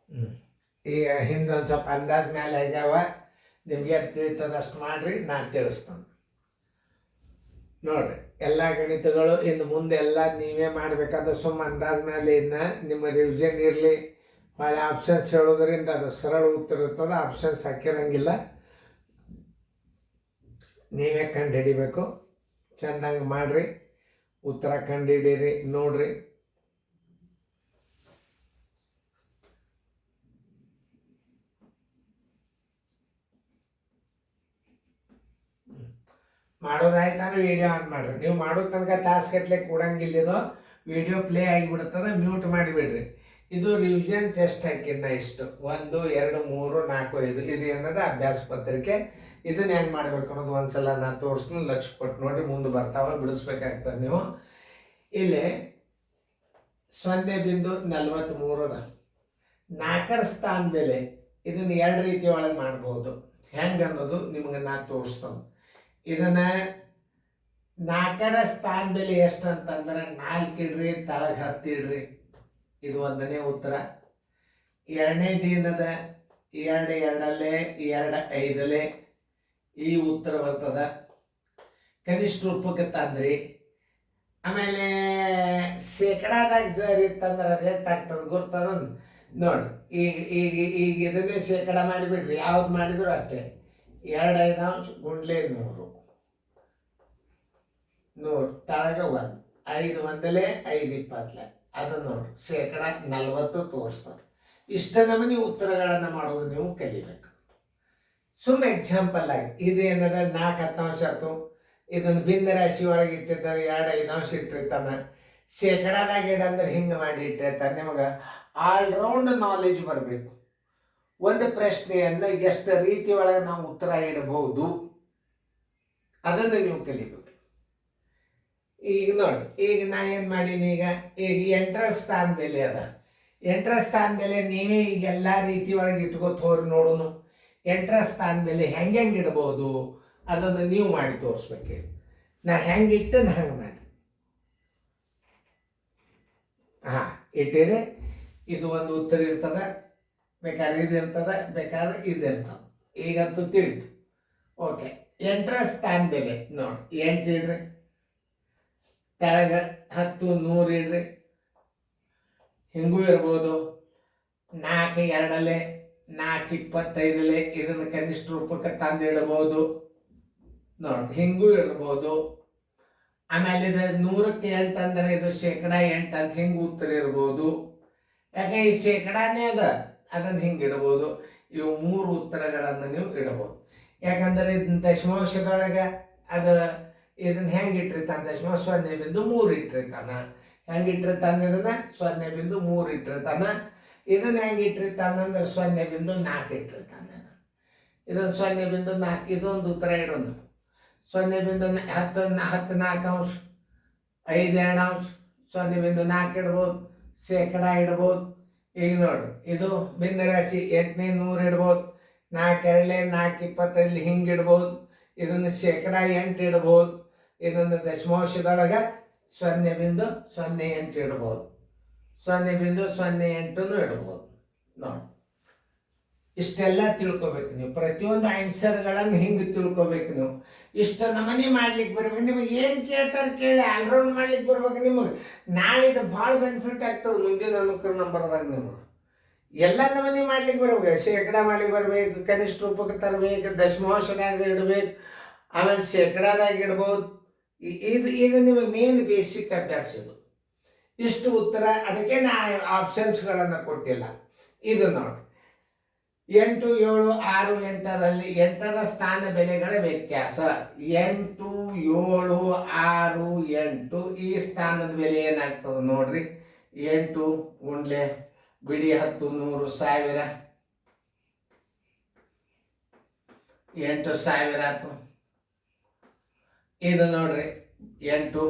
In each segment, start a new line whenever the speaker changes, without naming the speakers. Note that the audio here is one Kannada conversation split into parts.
ಹ್ಞೂ ಈಗ ಹಿಂದೊಂದು ಸ್ವಲ್ಪ ಅಂದಾಜು ಮೇಲೆ ಆಗ್ಯಾವ. ನಿಮ್ಗೆ ಎಷ್ಟು ತಿಳಿತದ ಅಷ್ಟು ಮಾಡಿರಿ, ನಾನು ತಿಳಿಸ್ತಾನೆ. ನೋಡಿರಿ, ಎಲ್ಲ ಗಣಿತಗಳು ಇನ್ನು ಮುಂದೆ ಎಲ್ಲ ನೀವೇ ಮಾಡಬೇಕಾದ್ರೆ ಸುಮ್ಮ ಅಂದಾಜು ಮೇಲೆ ಇನ್ನು ನಿಮ್ಮ ರಿವಿಷನ್ ಇರಲಿ. ಭಾಳ ಆಪ್ಷನ್ಸ್ ಹೇಳೋದ್ರಿಂದ ಅದು ಸರಳ ಉತ್ತರ ಇರ್ತದೆ, ಆಪ್ಷನ್ಸ್ ಹಾಕಿರಂಗಿಲ್ಲ. ನೀವೇ ಕಂಡು ಹಿಡಿಬೇಕು. ಚೆಂದಂಗೆ ಮಾಡಿರಿ, ಉತ್ತರ ಕಂಡು ಹಿಡೀರಿ. ನೋಡಿರಿ, ಮಾಡೋದಾಯ್ತಾನೆ ವಿಡಿಯೋ ಆನ್ ಮಾಡಿರಿ. ನೀವು ಮಾಡೋ ತನಕ ತಾಸುಗಟ್ಟಲೆ ಕೂಡಂಗಿಲ್ಲಿದೋ, ವಿಡಿಯೋ ಪ್ಲೇ ಆಗಿಬಿಡ್ತದೆ, ಮ್ಯೂಟ್ ಮಾಡಿಬಿಡ್ರಿ. ಇದು ರಿವಿಷನ್ ಟೆಸ್ಟ್ ಹಾಕಿದ್ನ ಇಷ್ಟು 1 2 3 4 5 ಇದು ಏನದ ಅಭ್ಯಾಸ ಪತ್ರಿಕೆ. ಇದನ್ನ ಹೆಂಗೆ ಮಾಡ್ಬೇಕು ಅನ್ನೋದು ಒಂದ್ಸಲ ನಾನು ತೋರಿಸ್ತೀನಿ, ಲಕ್ಷ ಕೊಟ್ಟು ನೋಡಿ. ಮುಂದೆ ಬರ್ತಾವ, ಬಿಡಿಸ್ಬೇಕಾಗ್ತದೆ ನೀವು. ಇಲ್ಲಿ 0.43 ಅದ. 4ರ ಸ್ಥಾನ ಬೆಲೆ ಇದನ್ನ 2 ರೀತಿ ಒಳಗೆ ಮಾಡ್ಬೋದು. ಹೆಂಗೆ ಅನ್ನೋದು ನಿಮ್ಗೆ ನಾನು ತೋರಿಸ್ತಾನೆ. ಇದನ್ನ 4ರ ಸ್ಥಾನ ಬೆಲೆ ಎಷ್ಟು ಅಂತಂದ್ರೆ 4 ಇಡ್ರಿ, ತಳಗೆ 10 ಇಡ್ರಿ. ಇದು 1ನೇ ಉತ್ತರ. 2ನೇ ದಿನದ 2 2 2 5 ಈ ಉತ್ತರ ಬರ್ತದ. ಕನಿಷ್ಠ ರೂಪಕ್ಕೆ ತಂದ್ರಿ. ಆಮೇಲೆ ಶೇಕಡಾದಾಗ ಜರ್ ಇತ್ತಂದ್ರೆ ಅದು ಎಷ್ಟಾಗ್ತದೆ ಗೊತ್ತದ ನೋಡಿ. ಈಗ ಈಗ ಈಗ ಇದನ್ನೇ ಶೇಕಡ ಮಾಡಿಬಿಡ್ರಿ, ಯಾವ್ದು ಮಾಡಿದ್ರು ಅಷ್ಟೇ. 2 5 ಗುಂಡ್ಲೆ 100 ತಳಗ 1 5 1 5 20 ಅದು ನೋಡಿ ಶೇಕಡ 40 ತೋರಿಸ್ತಾರೆ. ಇಷ್ಟ ನಮೂನಿ ಉತ್ತರಗಳನ್ನು ಮಾಡೋದು ನೀವು ಕಲಿಬೇಕು. ಸುಮ್ಮನೆ ಎಕ್ಸಾಂಪಲ್ ಆಗಿ ಇದೇನದ 4 10 ಇದನ್ನು ಭಿನ್ನ ರಾಶಿ ಒಳಗೆ ಇಟ್ಟಿರ್ತಾರೆ. 2 5 ಇಟ್ಟಿರ್ತಾನೆ. ಶೇಕಡಾದಾಗ ಇಡಂದ್ರೆ ಹಿಂಗೆ ಮಾಡಿ ಇಟ್ಟಿರ್ತಾನೆ. ನಿಮಗೆ ಆಲ್ರೌಂಡ್ ನಾಲೆಜ್ ಬರಬೇಕು. ಒಂದು ಪ್ರಶ್ನೆಯನ್ನು ಎಷ್ಟು ರೀತಿ ಒಳಗೆ ನಾವು ಉತ್ತರ ಇಡಬಹುದು ಅದನ್ನು ನೀವು ಕಲಿಬೇಕು. ಈಗ ನೋಡಿ, ಈಗ ನಾ ಏನು ಮಾಡೀನಿ, ಈಗ 8ರ ಸ್ಥಾನ ಬೆಲೆ ಅದ. 8ರ ಸ್ಥಾನ ಬೆಲೆ ನೀವೇ ಈಗ ಎಲ್ಲ ರೀತಿ ಒಳಗೆ ಇಟ್ಕೋತ ಹೋರಿ ನೋಡೋನು. 8ರ ಸ್ಥಾನ ಬೆಲೆ ಹೆಂಗೆ ಇಡ್ಬೋದು ಅದನ್ನು ನೀವು ಮಾಡಿ ತೋರಿಸ್ಬೇಕು. ನಾ ಹೆಂಗೆ ಇಟ್ಟದ್ದು ಹಂಗೆ ಮಾಡಿ. ಹಾಂ, ಇಟ್ಟಿರಿ. ಇದು ಒಂದು ಉತ್ತರ ಇರ್ತದೆ, ಬೇಕಾದ್ರೆ ಇದಿರ್ತದೆ, ಬೇಕಾದ್ರೆ ಇದಿರ್ತದೆ. ಈಗಂತೂ ತಿಳಿತು. ಓಕೆ, 8ರ ಸ್ಥಾನ ಬೆಲೆ ನೋಡಿ 8 ಇಡ್ರಿ, ತೆಳಗ 10 100 ಇಡ್ರಿ. ಹಿಂಗೂ ಇರ್ಬೋದು. 4 2 4 25 ಇದನ್ನು ಕನಿಷ್ಠ ರೂಪಕ್ಕೆ ತಂದಿಡಬಹುದು ನೋಡಿ. ಹಿಂಗೂ ಇರ್ಬೋದು. ಆಮೇಲೆ ಇದು 100ಕ್ಕೆ 8 ಅಂದರೆ ಇದು ಶೇಕಡ 8 ಅಂತ ಹಿಂಗೆ ಉತ್ತರ ಇರ್ಬೋದು. ಯಾಕೆ ಈ ಶೇಕಡಾನೇ ಅದ, ಅದನ್ನು ಹಿಂಗೆ ಇಡ್ಬೋದು. ಇವು 3 ಉತ್ತರಗಳನ್ನು ನೀವು ಇಡಬಹುದು. ಯಾಕಂದರೆ ಇದನ್ನ ದಶಮಾಂಶದೊಳಗೆ ಅದು ಇದನ್ನು ಹೆಂಗೆ ಇಟ್ಟಿರ್ತಾನೆ, ದಶಮಾಂಶ 0.3 ಇಟ್ಟಿರ್ತಾನ. ಹೆಂಗೆ ಇಟ್ಟಿರ್ತಾನೆ, ಇದನ್ನು 0.3 ಇಟ್ಟಿರ್ತಾನ. ಇದನ್ನು ಹೆಂಗೆ ಇಟ್ಟಿರ್ತಾನೆ ಅಂದ್ರೆ 0.4 ಇಟ್ಟಿರ್ತಾನೆ. ಇದನ್ನು 0.4 ಇದೊಂದು ಉತ್ತರ ಇಡೋಣ. 0.10 4 5 2 0.4 ಇಡ್ಬೋದು, ಶೇಕಡ ಇಡ್ಬೋದು. ಈಗ ನೋಡ್ರಿ, ಇದು ಭಿನ್ನ ರಾಶಿ 8ನೇ 100 ಇಡ್ಬೋದು. 4 2 4 25 ಹಿಂಗೆ ಇಡ್ಬೋದು. ಇದನ್ನು ಶೇಕಡ 8 ಇಡ್ಬೋದು. ಇದನ್ನು ದಶಮಾಂಶದೊಳಗೆ 0.08 ಇಡ್ಬೋದು. 0.08 ಇಡ್ಬೋದು ನೋಡಿ. ಇಷ್ಟೆಲ್ಲ ತಿಳ್ಕೊಬೇಕು ನೀವು. ಪ್ರತಿಯೊಂದು ಆನ್ಸರ್ಗಳನ್ನು ಹಿಂಗೆ ತಿಳ್ಕೊಬೇಕು ನೀವು. ಇಷ್ಟ ನಮನೆ ಮಾಡ್ಲಿಕ್ಕೆ ಬರ್ಬೇಕು. ನಿಮಗೆ ಏನು ಕೇಳ್ತಾರೆ ಕೇಳಿ, ಆಲ್ರೌಂಡ್ ಮಾಡ್ಲಿಕ್ಕೆ ಬರ್ಬೇಕು. ನಿಮಗೆ ನಾಳಿದ್ದು ಭಾಳ ಬೆನಿಫಿಟ್ ಆಗ್ತದೆ ಮುಂದಿನ ಅನುಕರಣ ನಂಬರ್ದಾಗ. ನಿಮಗೆ ಎಲ್ಲ ನಮನೆ ಮಾಡ್ಲಿಕ್ಕೆ ಬರ್ಬೇಕು. ಶೇಕಡ ಮಾಡ್ಲಿಕ್ಕೆ ಬರ್ಬೇಕು, ಕನಿಷ್ಠ ರೂಪಕ್ಕೆ ತರಬೇಕು, ದಶಮಾಂಶದಾಗ ಇಡಬೇಕು, ಆಮೇಲೆ ಶೇಕಡಾದಾಗ ಇಡ್ಬೋದು. ಇದು ನಿಮಗೆ ಮೇನ್ ಬೇಸಿಕ್ ಅಭ್ಯಾಸ. ಇದು ಇಷ್ಟು ಉತ್ತರ. ಅದಕ್ಕೆ ನಾ ಆಪ್ಷನ್ಸ್ಗಳನ್ನು ಕೊಟ್ಟಿಲ್ಲ. ಇದು ನೋಡಿ, 8 7 6 8ರಲ್ಲಿ 8ರ ಸ್ಥಾನ ಬೆಲೆಗಳ ವ್ಯತ್ಯಾಸ. 8 7 6 8 ಈ ಸ್ಥಾನದ ಬೆಲೆ ಏನಾಗ್ತದೆ ನೋಡ್ರಿ. 8 ಗುಂಡ್ಲೆ ಬಿಡಿ 10 100 1000 8000 ಆಯ್ತು. ಇದು ನೋಡ್ರಿ 8,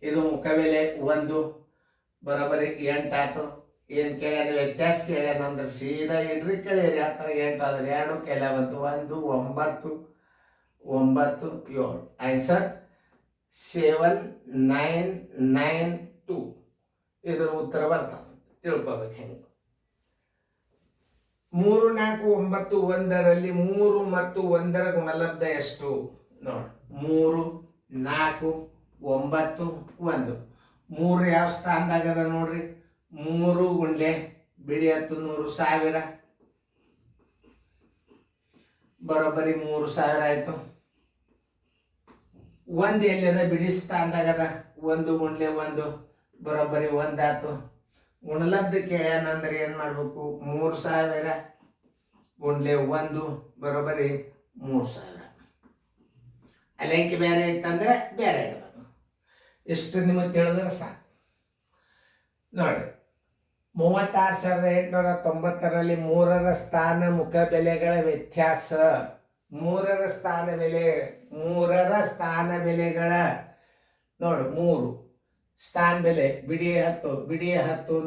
ಇದು ಮುಖಬೆಲೆ 1 ಬರೋಬ್ಬರಿ 8 ಆಯ್ತು. ಏನು ಕೇಳ್ಯಾನ, ವ್ಯತ್ಯಾಸ ಕೇಳ್ಯಾನ ಅಂದ್ರೆ ಸೀದಾ ಇಡ್ರಿ ಕೇಳಿರಿ. ಆ ಥರ 8 ಆದ್ರೆ 2 ಕೆಲ ಬಂತು, 1 9 9 7. ಆನ್ಸರ್ 7992 ಇದ್ರ ಉತ್ತರ ಬರ್ತದೆ. ತಿಳ್ಕೊಬೇಕು ಹೆಂಗೆ. 3 4 9 1ರಲ್ಲಿ 3 ಮತ್ತು 1ರ ಗುಣಲಬ್ಧ ಎಷ್ಟು ನೋಡಿ. 3 4 9 1. 3 ಯಾವ ಸ್ಥಾನದಾಗದ ನೋಡ್ರಿ. 3 ಗುಂಡ್ಲೆ ಬಿಡಿ 10 100 1000 ಬರೋಬ್ಬರಿ 3000 ಆಯ್ತು. 1 ಎಲ್ಲದ ಬಿಡಿ ಸ್ಥಾನದಾಗದ. 1 ಗುಂಡ್ಲೆ 1 ಬರೋಬ್ಬರಿ 1 ಆಯ್ತು. ಗುಣಲಬ್ಧ ಕೇಳ್ಯಾನಂದ್ರೆ ಏನು ಮಾಡಬೇಕು? 3000 ಗುಂಡ್ಲೆ 1 ಬರೋಬ್ಬರಿ 3000. ಅಲ್ಲಿ ಅಂಕಿ ಬೇರೆ ಇತ್ತಂದ್ರೆ ಬೇರೆ ಇಡಬೇಕು. ಇಷ್ಟು ನಿಮಗೆ ತಿಳಿದ್ರೆ ಸಾಕು ನೋಡಿ. 36,890ರಲ್ಲಿ 3ರ ಸ್ಥಾನ ಮುಖ ಬೆಲೆಗಳ ವ್ಯತ್ಯಾಸ. 3ರ ಸ್ಥಾನ ಬೆಲೆಗಳ ನೋಡು. 3 ಸ್ಥಾನ ಬೆಲೆ ಬಿಡಿ 10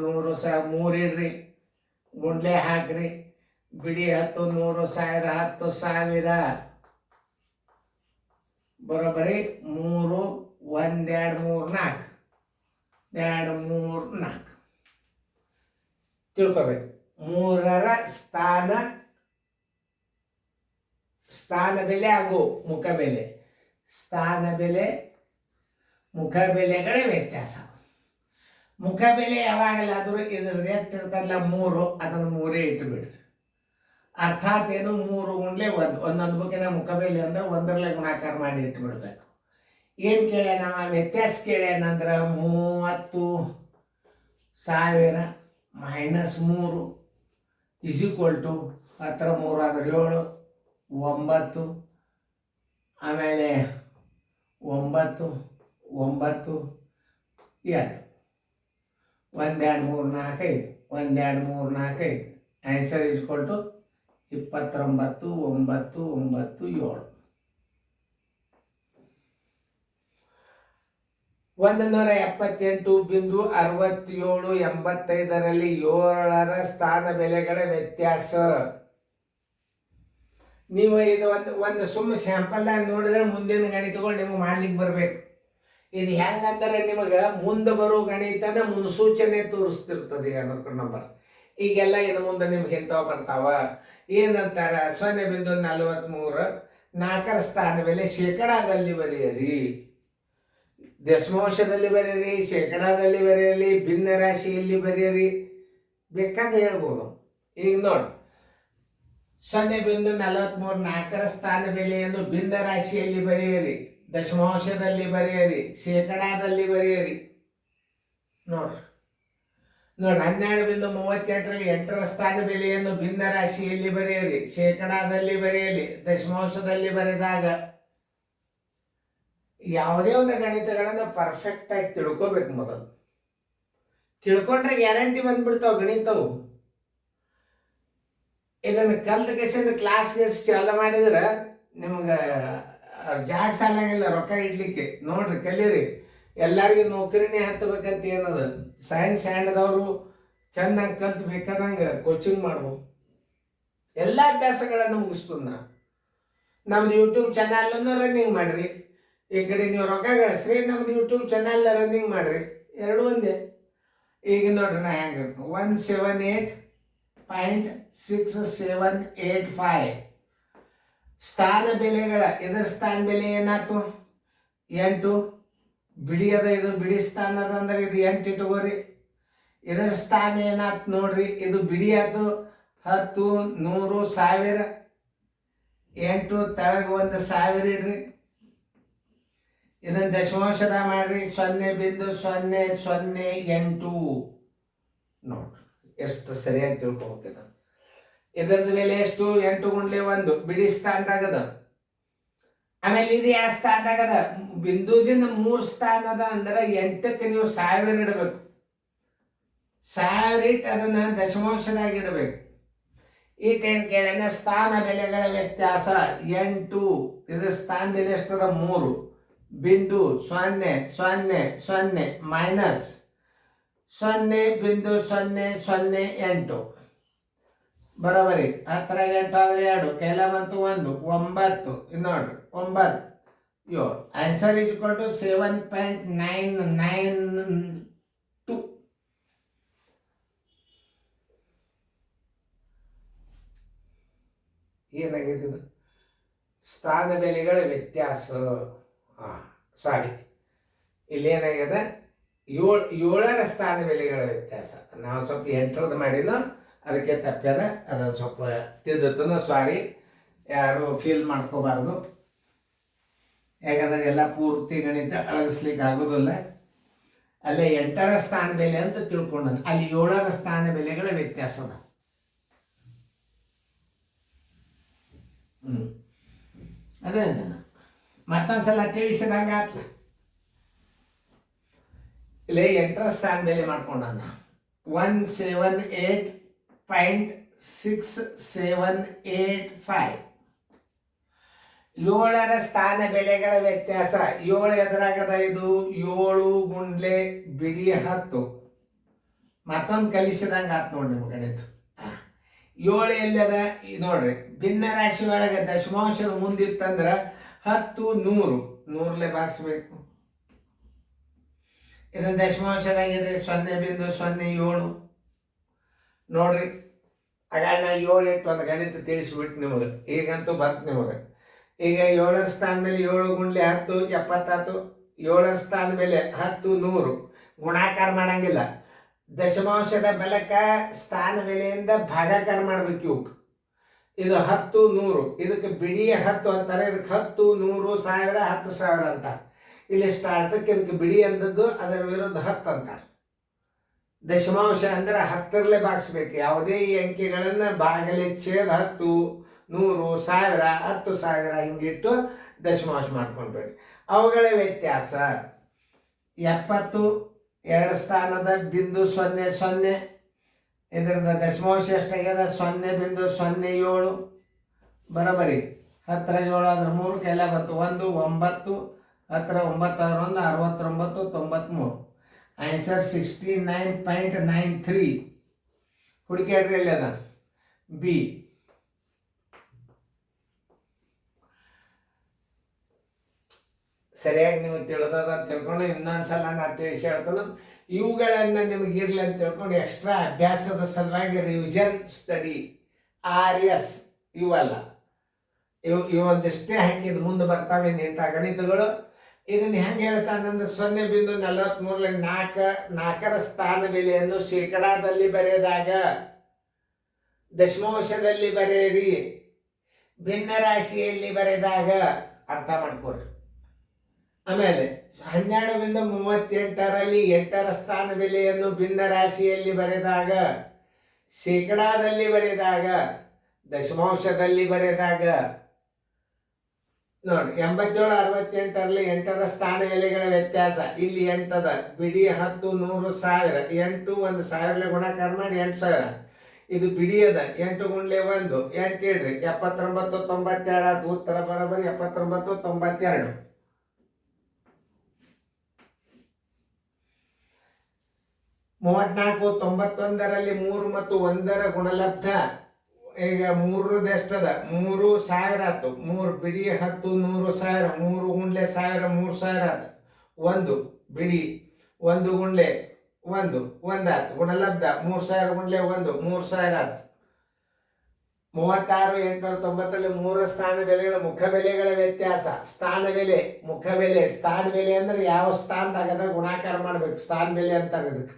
100 3 ಇಡ್ರಿ, ಗುಂಡ್ಲೆ ಹಾಕ್ರಿ. ಬಿಡಿ 10 100 1000 10,000 ಬರೋಬ್ಬರಿ 3 1 2 3 4 2 3 4 ತಿಳ್ಕೊಬೇಕು. 3ರ ಸ್ಥಾನ ಬೆಲೆ ಹಾಗೂ ಮುಖ ಬೆಲೆ. ಮುಖ ಬೆಲೆಗಳ ವ್ಯತ್ಯಾಸ. ಮುಖ ಬೆಲೆ ಯಾವಾಗಲಾದರೂ ಇದ್ರ ರೇಟ್ ಇರ್ತದಲ್ಲ 3, ಅದನ್ನು 3 ಇಟ್ಟು ಬಿಡ್ರಿ. ಅರ್ಥಾತ್ ಏನು? 3 ಗುಂಡ್ಲೆ 1 ಒಂದೊಂದು ಬುಕ್ಕಿನ ಮುಖ ಬೆಲೆ ಅಂದ್ರೆ 1ರಲ್ಲೇ ಗುಣಾಕಾರ ಮಾಡಿ ಇಟ್ಟು ಬಿಡ್ಬೇಕು. ಏನು ಕೇಳ್ಯಾನ? ವ್ಯತ್ಯಾಸ ಕೇಳ್ಯಾನಂದ್ರೆ 30,000 ಮೈನಸ್ 3 = 10 3 ಆದ್ರೆ 7 9. ಆಮೇಲೆ 9 9 2 1 2 3 4 5 1 2 3 4 5. ಆನ್ಸರ್ = 29 9 9 7. 178.6785ರಲ್ಲಿ 7ರ ಸ್ಥಾನ ಬೆಲೆಗಳ ವ್ಯತ್ಯಾಸ. ನೀವು ಇದು ಒಂದು ಸುಮ್ಮನೆ ಸ್ಯಾಂಪಲ್ ಆಗಿ ನೋಡಿದ್ರೆ ಮುಂದಿನ ಗಣಿತಗಳು ನಿಮಗೆ ಮಾಡ್ಲಿಕ್ಕೆ ಬರಬೇಕು. ಇದು ಹೆಂಗಂದ್ರೆ ನಿಮಗೆ ಮುಂದೆ ಬರೋ ಗಣಿತದ ಮುನ್ಸೂಚನೆ ತೋರಿಸ್ತಿರ್ತದೆ ಅನ್ನೋಕೆ ನಂಬರ್. ಈಗೆಲ್ಲ ಇನ್ನು ಮುಂದೆ ನಿಮ್ಗೆ ಇಂಥವು ಬರ್ತಾವ. ಏನಂತಾರ? 0.43 4ರ ಸ್ಥಾನ ಬೆಲೆ ಶೇಕಡಾದಲ್ಲಿ ಬರೆಯಿರಿ, ದಶಮಾಂಶದಲ್ಲಿ ಬರೆಯಿರಿ, ಶೇಕಡಾದಲ್ಲಿ ಬರೆಯಲಿ, ಭಿನ್ನ ರಾಶಿಯಲ್ಲಿ ಬರೆಯಿರಿ, ಬೇಕಾದ ಹೇಳ್ಬೋದು. ಈಗ ನೋಡಿ, 0.43 4ರ ಸ್ಥಾನ ಬೆಲೆಯನ್ನು ಭಿನ್ನ ರಾಶಿಯಲ್ಲಿ ಬರೆಯಿರಿ, ದಶಮಾಂಶದಲ್ಲಿ ಬರೆಯಿರಿ, ಶೇಕಡಾದಲ್ಲಿ ಬರೆಯಿರಿ. ನೋಡ್ರಿ 12.38ರಲ್ಲಿ 8ರ ಸ್ಥಾನ ಬೆಲೆಯನ್ನು ಭಿನ್ನ ರಾಶಿಯಲ್ಲಿ ಬರೆಯಿರಿ, ಶೇಕಡಾದಲ್ಲಿ ಬರೆಯಲಿ, ದಶಮಾಂಶದಲ್ಲಿ ಬರೆದಾಗ ಯಾವುದೇ ಒಂದು ಗಣಿತಗಳನ್ನು ಪರ್ಫೆಕ್ಟ್ ಆಗಿ ತಿಳ್ಕೊಬೇಕು. ಮೊದಲು ತಿಳ್ಕೊಂಡ್ರೆ ಗ್ಯಾರಂಟಿ ಬಂದ್ಬಿಡ್ತಾವ ಗಣಿತವು. ಇದನ್ನು ಕಲ್ತು ಕೇಸಿಂದ ಕ್ಲಾಸ್ಗೆ ಚಾಲು ಮಾಡಿದ್ರೆ ನಿಮ್ಗೆ ಜಾಗ ಸಾಲಂಗಿಲ್ಲ ರೊಕ್ಕ ಇಡ್ಲಿಕ್ಕೆ. ನೋಡ್ರಿ ಕಲೀರಿ. ಎಲ್ಲರಿಗೂ ನೌಕರಿನೇ ಹತ್ತಬೇಕಂತ ಏನದ? ಸೈನ್ಸ್ ಹ್ಯಾಂಡ್ದವರು ಚೆನ್ನಾಗಿ ಕಲ್ತು ಬೇಕಾದಂಗೆ ಕೋಚಿಂಗ್ ಮಾಡ್ಬೋದು. ಎಲ್ಲ ಅಭ್ಯಾಸಗಳನ್ನು ಮುಗಿಸ್ಬೋದು. ನಮ್ದು ಯೂಟ್ಯೂಬ್ ಚಾನಲನ್ನು ರನ್ನಿಂಗ್ ಮಾಡಿರಿ. ಈ ಕಡೆ ನೀವು ರೊಕ್ಕ ಗಳಿಸ್ರಿ, ನಮ್ದು ಯೂಟ್ಯೂಬ್ ಚಾನಲ್ ರನ್ನಿಂಗ್ ಮಾಡಿರಿ, ಎರಡು ಒಂದೇ. ಈಗ ನೋಡ್ರಿ ನಾ ಹೆಂಗೆ 178.6785 ಸ್ಥಾನ ಬೆಲೆಗಳ. ಇದರ ಸ್ಥಾನ ಬೆಲೆ ಏನಾಯ್ತು? 8. ಬಿಡಿ ಅದ, ಇದು ಬಿಡಿ ಸ್ಥಾನ ಅದ ಅಂದ್ರೆ ಇದು 8 ಇಟ್ಕೋರಿ. ಇದರ ಸ್ಥಾನ ಏನಾಯ್ತು ನೋಡ್ರಿ, ಇದು ಬಿಡಿ ಆಯ್ತು. 10 100 1000 8 ತೆಳಗೆ 1,000 ಇಡ್ರಿ. ಇದನ್ನು ದಶಮಾಂಶದ ಮಾಡ್ರಿ. 0.008 ನೋಡ್ರಿ ಎಷ್ಟು ಸರಿಯಾಗಿ ತಿಳ್ಕೊಬೇಕಿದೆ. ಇದರದ್ದು ಬೆಲೆ ಎಷ್ಟು? 8 ಗುಂಡ್ಲೆ 1 ಬಿಡಿ ಸ್ಥಾನದಾಗದ. ಆಮೇಲೆ ಇದು ಯಾವ ಸ್ಥಾನದಾಗದ? ಬಿಂದುದಿಂದ 3 ಸ್ಥಾನ ಅದ ಅಂದ್ರೆ 8ಕ್ಕೆ ನೀವು 1000 ಇಡಬೇಕು. 1000 ಇಟ್ಟು ಅದನ್ನು ದಶಮಾಂಶದಾಗ ಇಡಬೇಕು. ಈಟೇನು ಕೇಳೋಣ? ಸ್ಥಾನ ಬೆಲೆಗಳ ವ್ಯತ್ಯಾಸ 8. ಇದರ ಸ್ಥಾನ ಬೆಲೆ ಎಷ್ಟದ? 3. ಬಿಂದು 0 0 0 ಮೈನಸ್ 0.008 ಬರೋಬರಿ. 10 8 ಆದರೆ 2, ಕೆಲ ಬಂತು 1, 9. ಇದು ನೋಡ್ರಿ 9 7. ಆನ್ಸರ್ = 7.992. ಏನಾಗಿದೆ ಇದು ಸ್ಥಾನ ಬೆಲೆಗಳ ವ್ಯತ್ಯಾಸ. ಸಾರಿ, ಇಲ್ಲೇನಾಗಿದೆ ಏಳರ ಸ್ಥಾನ ಬೆಲೆಗಳ ವ್ಯತ್ಯಾಸ. ನಾವು ಸ್ವಲ್ಪ 8ರದ್ದು ಮಾಡಿದ್ದು, ಅದಕ್ಕೆ ತಪ್ಪ್ಯದ. ಅದನ್ನು ಸ್ವಲ್ಪ ತಿದ್ದತನ. ಸಾರಿ, ಯಾರು ಫೀಲ್ ಮಾಡ್ಕೋಬಾರ್ದು. ಯಾಕಂದ್ರೆ ಎಲ್ಲ ಪೂರ್ತಿ ಗಣಿತ ಅಳಗಿಸ್ಲಿಕ್ಕೆ ಆಗೋದಿಲ್ಲ. ಅಲ್ಲೇ 8ರ ಸ್ಥಾನ ಬೆಲೆ ಅಂತ ತಿಳ್ಕೊಂಡ, ಅಲ್ಲಿ 7ರ ಸ್ಥಾನ ಬೆಲೆಗಳ ವ್ಯತ್ಯಾಸದ. ಅದೇ ಮತ್ತೊಂದ್ಸಲ ತಿಳಿಸಿದಂಗೆ ಆತ್ಲ. ಇಲ್ಲಿ 8ರ ಸ್ಥಾನ ಬೆಲೆ ಮಾಡ್ಕೊಂಡ 178.675. 7ರ ಸ್ಥಾನ ಬೆಲೆಗಳ ವ್ಯತ್ಯಾಸ. 7 ಎದುರಾಗದ, ಇದು 7 ಗುಂಡ್ಲೆ ಬಿಡಿ 10. ಮತ್ತೊಂದು ಕಲಿಸಿದಂಗೆ ಆತ್ ನೋಡಿ ನಿಮ್ಗೆ ಗಣಿತ. 7 ಎಲ್ಲದ ನೋಡ್ರಿ, ಭಿನ್ನ ರಾಶಿ ಒಳಗೆ ದಶಮಾಂಶದ ಮುಂದಿತ್ತಂದ್ರೆ 10 100 100ಲೆ ಭಾಗಿಸ್ಬೇಕು. ಇದನ್ನ ದಶಮಾಂಶದಾಗ ಇಡ್ರಿ 0.07 ನೋಡ್ರಿ. ಆಗ ನಾ 7 ಇಟ್ಟು ಒಂದು ಗಣಿತ ತಿಳಿಸ್ಬಿಟ್ಟು ನಿಮಗೆ. ಈಗಂತೂ ಬಂತು ನಿಮಗೆ. ಈಗ 7ರ ಸ್ಥಾನ ಮೇಲೆ 7 ಗುಂಡ್ಲೆ 10 70. 7ರ ಸ್ಥಾನ ಮೇಲೆ 10 100 ಗುಣಾಕಾರ ಮಾಡಂಗಿಲ್ಲ. ದಶಮಾಂಶದ ಬಲಕ ಸ್ಥಾನ ಬೆಲೆಯಿಂದ ಭಾಗಾಕಾರ ಮಾಡ್ಬೇಕು ಇವಕ್ಕೆ. ಇದು 10 100, ಇದಕ್ಕೆ ಬಿಡಿ 10 ಅಂತಾರೆ. ಇದಕ್ಕೆ 10 100 1000 10,000 ಅಂತಾರೆ. ಇಲ್ಲಿ ಸ್ಟಾರ್ಟಕ್ಕೆ ಇದಕ್ಕೆ ಬಿಡಿ ಅಂದದ್ದು, ಅದರ ವಿರುದ್ಧ 10 ಅಂತಾರೆ. ದಶಮಾಂಶ ಅಂದ್ರೆ 10ರಲ್ಲೇ ಭಾಗಿಸ್ಬೇಕು. ಯಾವುದೇ ಈ ಅಂಕಿಗಳನ್ನು ಭಾಗಲೆ ಛೇದ 10 100 1000 10,000 ಹಿಂಗಿಟ್ಟು ದಶಮಾಂಶ ಮಾಡ್ಕೊಂಡ್ಬೇಡಿ. ಅವುಗಳ ವ್ಯತ್ಯಾಸ 70 2 ಸ್ಥಾನದ ಬಿಂದು 00. ಇದರದ ದಶಮಾಂಶ ಎಷ್ಟಾಗ್ಯದ 0.07. ಬರೋಬರಿ 10ರ 7 ಅದ್ರ 3 ಕೈಲ ಬಂತು 1 9. 10ರ 9 1 69 93. ಆನ್ಸರ್ 69.93. ಹುಡುಕಾಡ್ರಿ ಅಲ್ಲಿ ಅದ ಬಿ. ಸರಿಯಾಗಿ ನಿಮಗೆ ತಿಳಿದದ ಅಂತ ತಿಳ್ಕೊಂಡು ಇನ್ನೊಂದ್ಸಲ ನಾನು ತಿಳಿಸಿ ಹೇಳ್ತಾನೆ. ಇವುಗಳನ್ನು ನಿಮಗೆ ಇರಲಿ ಅಂತ ತಿಳ್ಕೊಂಡು ಎಕ್ಸ್ಟ್ರಾ ಅಭ್ಯಾಸದ ಸಲುವಾಗಿ ರಿವಿಷನ್ ಸ್ಟಡಿ RS ಇವಲ್ಲ, ಇವೊಂದಿಷ್ಟೇ ಹಾಕಿದ್ದು ಮುಂದೆ ಬರ್ತಾವೆ ಇಂಥ ಗಣಿತಗಳು. ಇದನ್ನು ಹೆಂಗೆ ಹೇಳ್ತಾನಂದ್ರೆ 0.43 4ರ ಸ್ಥಾನ ಬೆಲೆಯನ್ನು ಶೇಕಡಾದಲ್ಲಿ ಬರೆದಾಗ ದಶಮಾಂಶದಲ್ಲಿ ಬರೆಯಿರಿ, ಭಿನ್ನ ರಾಶಿಯಲ್ಲಿ ಬರೆದಾಗ ಅರ್ಥ ಮಾಡ್ಕೊಡ್ರಿ. ಆಮೇಲೆ 12.38ರಲ್ಲಿ 8ರ ಸ್ಥಾನ ಬೆಲೆಯನ್ನು ಭಿನ್ನ ರಾಶಿಯಲ್ಲಿ ಬರೆದಾಗ, ಶೇಕಡಾದಲ್ಲಿ ಬರೆದಾಗ, ದಶಮಾಂಶದಲ್ಲಿ ಬರೆದಾಗ ನೋಡಿ. 87 68ರಲ್ಲಿ 8ರ ಸ್ಥಾನ ಬೆಲೆಗಳ ವ್ಯತ್ಯಾಸ. ಇಲ್ಲಿ 8 ಅದ, ಬಿಡಿ 10 100 1000. 8 1,000 ಗುಣಾಕಾರ ಮಾಡಿ 8,000. ಇದು ಬಿಡಿ ಅದ, 8 ಗುಂಡ್ಲೆ 1 8 ಇಡ್ರಿ 79 92 ಆಯ್ತು. ಉತ್ತರ ಬರೋಬರಿ 79 92. 34 91ರಲ್ಲಿ 3 ಮತ್ತು 1ರ ಗುಣಲಬ್ಧ. ಈಗ 3 ಎಷ್ಟದ 3,000 ಆಯ್ತು. 3 ಬಿಡಿ 10 100 1000. 3 ಗುಂಡ್ಲೆ 1000 3,000 ಆಯ್ತು. 1 ಬಿಡಿ 1 ಗುಂಡ್ಲೆ 1 ಆಯ್ತು. ಗುಣಲಬ್ಧ 3,000 ಗುಂಡ್ಲೆ 1 3,000 ಆಯ್ತು. 36 890ರಲ್ಲಿ 3 ಸ್ಥಾನ ಬೆಲೆಗಳ ಮುಖ ಬೆಲೆಗಳ ವ್ಯತ್ಯಾಸ. ಸ್ಥಾನ ಬೆಲೆ ಮುಖ ಬೆಲೆ. ಸ್ಥಾನ ಬೆಲೆ ಅಂದ್ರೆ ಯಾವ ಸ್ಥಾನದಾಗದ ಗುಣಾಕಾರ ಮಾಡ್ಬೇಕು, ಸ್ಥಾನ ಬೆಲೆ ಅಂತಾರೆ ಇದಕ್ಕೆ.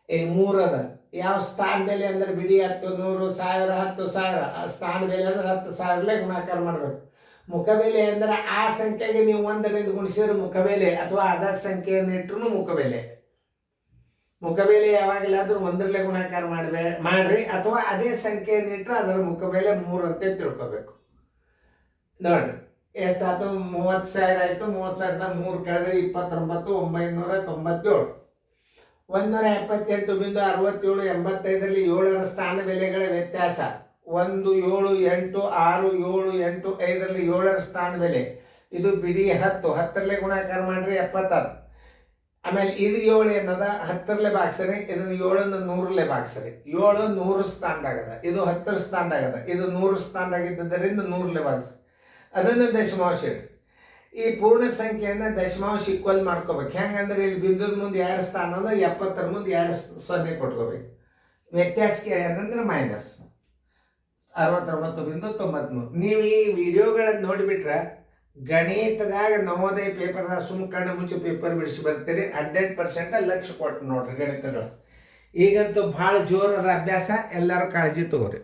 ಈಗ 3 ಅದ, ಯಾವ ಸ್ಥಾನ ಬೆಲೆ ಅಂದ್ರೆ ಬಿಡಿ 10 100 1000 10,000. ಸ್ಥಾನ ಬೆಲೆ ಅಂದ್ರೆ 10,000 ಗುಣಾಕಾರ ಮಾಡ್ಬೇಕು. ಮುಖ ಬೆಲೆ ಅಂದ್ರೆ ಆ ಸಂಖ್ಯೆಗೆ ನೀವು 1ರಿಂದ ಗುಣಿಸಿದ್ರೆ ಮುಖ ಬೆಲೆ, ಅಥವಾ ಅದ ಸಂಖ್ಯೆಯನ್ನು ಇಟ್ಟರು ಮುಖ ಬೆಲೆ. ಮುಖ ಬೆಲೆ ಯಾವಾಗಲಾದ್ರೂ 1ರಲ್ಲೇ ಗುಣಾಕಾರ ಮಾಡ್ರಿ, ಅಥವಾ ಅದೇ ಸಂಖ್ಯೆಯನ್ನು ಇಟ್ಟರೆ ಅದರ ಮುಖ ಬೆಲೆ 3 ಅಂತ ತಿಳ್ಕೊಬೇಕು. ನೋಡ್ರಿ ಎಷ್ಟಾಯ್ತು, 30,000 ಆಯ್ತು. 30,000ದ 3 ಕಳೆದ್ರೆ 29,997. 178.67 85ರಲ್ಲಿ 7ರ ಸ್ಥಾನ ಬೆಲೆಗಳ ವ್ಯತ್ಯಾಸ. 1 7 8 6 7 8 5ರಲ್ಲಿ 7ರ ಸ್ಥಾನ ಬೆಲೆ. ಇದು ಬಿಡಿ 10 10ರಲ್ಲೇ ಗುಣಾಕಾರ ಮಾಡ್ರಿ 70. ಆಮೇಲೆ ಇದು 7 ಏನದ 10ರಲ್ಲೇ ಭಾಗಿಸ್ರಿ. ಇದನ್ನು 7ನ್ನು 100ರಲ್ಲೇ ಭಾಗಿಸ್ರಿ. 7 100 ಸ್ಥಾನದಾಗದ, ಇದು 10ರ ಸ್ಥಾನದಾಗದ, ಇದು 100 ಸ್ಥಾನದಾಗಿದ್ದರಿಂದ 100ರಲ್ಲೇ ಭಾಗಿಸ್ರಿ. ಅದನ್ನು ದಶಮಾಂಶ ಇಡ್ರಿ. ಈ ಪೂರ್ಣ ಸಂಖ್ಯೆಯನ್ನು ದಶಮಾಂಶ ಈಕ್ವಲ್ ಮಾಡ್ಕೋಬೇಕು. ಹೆಂಗಂದ್ರೆ ಇಲ್ಲಿ ಬಿಂದುದ ಮುಂದೆ 2 ಸ್ಥಾನ ಅಂದ್ರೆ 70ರ ಮುಂದೆ 2 0 ಕೊಟ್ಕೋಬೇಕು. ವ್ಯತ್ಯಾಸ ಕೇಳ್ಯಾರಂದ್ರೆ ಮೈನಸ್. 69.93. ನೀವು ಈ ವಿಡಿಯೋಗಳನ್ನು ನೋಡಿಬಿಟ್ರೆ ಗಣಿತದಾಗ ನವೋದಯ ಪೇಪರ್ದಾಗ ಸುಮ್ಕಂಡು ಮುಂಚೆ ಪೇಪರ್ ಬಿಡಿಸಿ ಬರ್ತೀರಿ. 100% ಲಕ್ಷ ಕೊಟ್ಟು ನೋಡ್ರಿ ಗಣಿತಗಳು. ಈಗಂತೂ ಭಾಳ ಜೋರದ ಅಭ್ಯಾಸ, ಎಲ್ಲರೂ ಕಾಳಜಿ ತಗೋರಿ.